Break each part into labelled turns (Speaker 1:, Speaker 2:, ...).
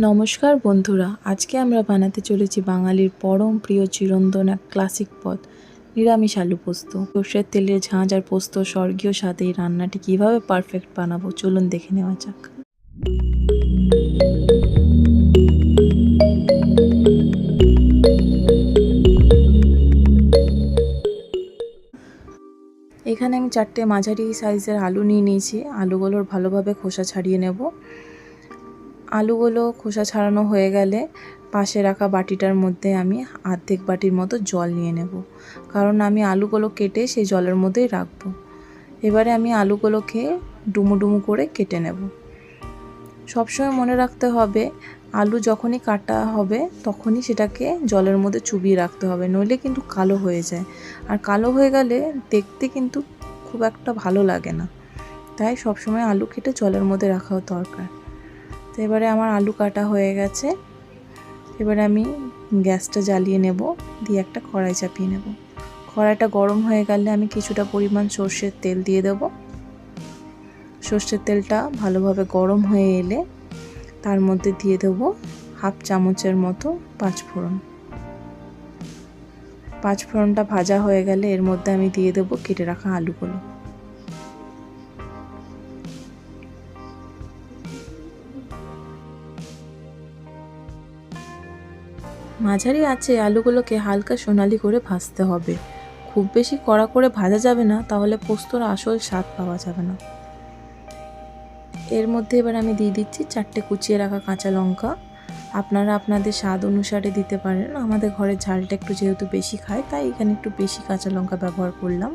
Speaker 1: নমস্কার বন্ধুরা, আজকে আমরা বানাতে চলেছি বাঙালির পরম প্রিয় চিরন্তন এক ক্লাসিক পদ, নিরামিষ আলু পোস্ত। সর্ষের তেলের ঝাঁঝ আর পোস্ত স্বর্গীয় স্বাদে এই রান্নাটি কীভাবে পারফেক্ট বানাবো চলুন দেখে নেওয়া যাক। এখানে আমি 4টে মাঝারি সাইজের আলু নিয়ে নিয়েছি। আলুগুলোর ভালোভাবে খোসা ছাড়িয়ে নেব। আলুগুলো খোসা ছাড়ানো হয়ে গেলে পাশে রাখা বাটিটার মধ্যে আমি অর্ধেক বাটির মতো জল নিয়ে নেব, কারণ আমি আলুগুলো কেটে সেই জলের মধ্যেই রাখবো। এবারে আমি আলুগুলোকে ডুমো ডুমো করে কেটে নেব। সবসময় মনে রাখতে হবে, আলু যখনই কাটা হবে তখনই সেটাকে জলের মধ্যে চুবিয়ে রাখতে হবে, নইলে কিন্তু কালো হয়ে যায়। আর কালো হয়ে গেলে দেখতে কিন্তু খুব একটা ভালো লাগে না, তাই সবসময় আলু কেটে জলের মধ্যে রাখাও দরকার। তো এবারে আমার আলু কাটা হয়ে গেছে। এবারে আমি গ্যাসটা জ্বালিয়ে নেব, দিয়ে একটা কড়াই চাপিয়ে নেব। কড়াইটা গরম হয়ে গেলে আমি কিছুটা পরিমাণ সর্ষের তেল দিয়ে দেব। সর্ষের তেলটা ভালোভাবে গরম হয়ে এলে তার মধ্যে দিয়ে দেব হাফ চামচের মতো পাঁচফোড়ন। পাঁচফোড়নটা ভাজা হয়ে গেলে এর মধ্যে আমি দিয়ে দেব কেটে রাখা আলুগুলো। মাঝারি আঁচে আলুগুলোকে হালকা সোনালি করে ভাজতে হবে, খুব বেশি কড়া করে ভাজা যাবে না, তাহলে পোস্তর আসল স্বাদ পাওয়া যাবে না। এর মধ্যে এবার আমি দিয়ে দিচ্ছি 4টে কুচিয়ে রাখা কাঁচা লঙ্কা। আপনারা আপনাদের স্বাদ অনুসারে দিতে পারেন। আমাদের ঘরের ঝালটা একটু যেহেতু বেশি খায়, তাই এখানে একটু বেশি কাঁচা লঙ্কা ব্যবহার করলাম।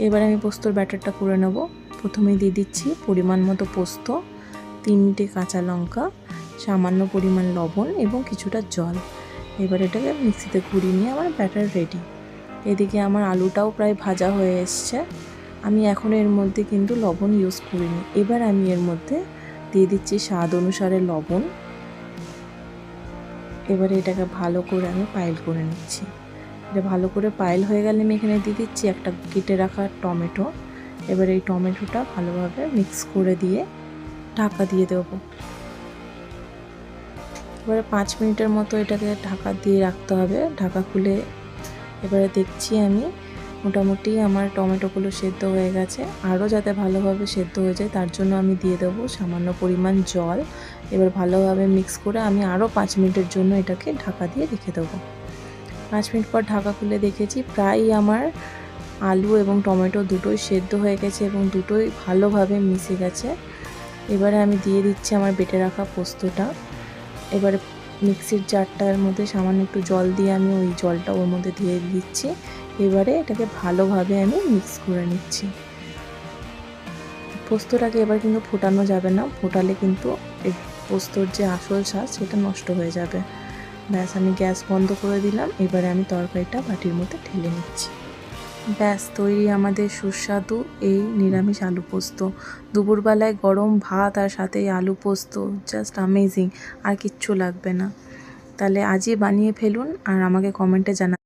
Speaker 1: এবার আমি পোস্তর ব্যাটারটা করে নেব। প্রথমেই দিয়ে দিচ্ছি পরিমাণ মতো পোস্ত, 3টে কাঁচা লঙ্কা, সামান্য পরিমাণ লবণ এবং কিছুটা জল। এবার এটাকে মিক্সিতে ঘুরিয়ে নিয়ে আমার ব্যাটার রেডি। এদিকে আমার আলুটাও প্রায় ভাজা হয়ে এসছে। আমি এখন এর মধ্যে কিন্তু লবণ ইউজ করিনি। এবার আমি এর মধ্যে দিয়ে দিচ্ছি স্বাদ অনুসারে লবণ। এবারে এটাকে ভালো করে আমি পাইল করে নিচ্ছি। এটা ভালো করে পাইল হয়ে গেলে আমি এখানে দিয়ে দিচ্ছি একটা কেটে রাখা টমেটো। এবার এই টমেটোটা ভালোভাবে মিক্স করে দিয়ে ঢাকা দিয়ে দেবো। এবারে 5 মিনিটের মতো এটাকে ঢাকা দিয়ে রাখতে হবে। ঢাকা খুলে এবারে দেখছি আমি মোটামুটি আমার টমেটোগুলো সেদ্ধ হয়ে গেছে। আরও যাতে ভালোভাবে সেদ্ধ হয়ে যায় তার জন্য আমি দিয়ে দেবো সামান্য পরিমাণ জল। এবার ভালোভাবে মিক্স করে আমি আরও 5 মিনিটের জন্য এটাকে ঢাকা দিয়ে রেখে দেবো। 5 মিনিট পর ঢাকা খুলে দেখেছি প্রায় আমার আলু এবং টমেটো দুটোই সেদ্ধ হয়ে গেছে এবং দুটোই ভালোভাবে মিশে গেছে। এবারে আমি দিয়ে দিচ্ছি আমার বেটে রাখা পোস্তটা। এবারে মিক্সির জারটার মধ্যে সামান্য একটু জল দিয়ে আমি ওই জলটা ওর মধ্যে দিয়ে দিচ্ছি। এবারে এটাকে ভালোভাবে আমি মিক্স করে নিচ্ছি। পোস্তটাকে এবার কিন্তু ফোটানো যাবে না, ফোটালে কিন্তু এই পোস্তর যে আসল স্বাদ সেটা নষ্ট হয়ে যাবে। ব্যাস, আমি গ্যাস বন্ধ করে দিলাম। এবারে আমি তরকারিটা বাটির মধ্যে ঢেলে নিচ্ছি। ব্যাস তৈরি আমাদের সুস্বাদু এই নিরামিষ আলু পোস্ত। দুপুরবেলায় গরম ভাত আর সাথে এই আলু পোস্ত, জাস্ট অ্যামেজিং। আর কিচ্ছু লাগবে না। তাহলে আজই বানিয়ে ফেলুন আর আমাকে কমেন্টে জানান।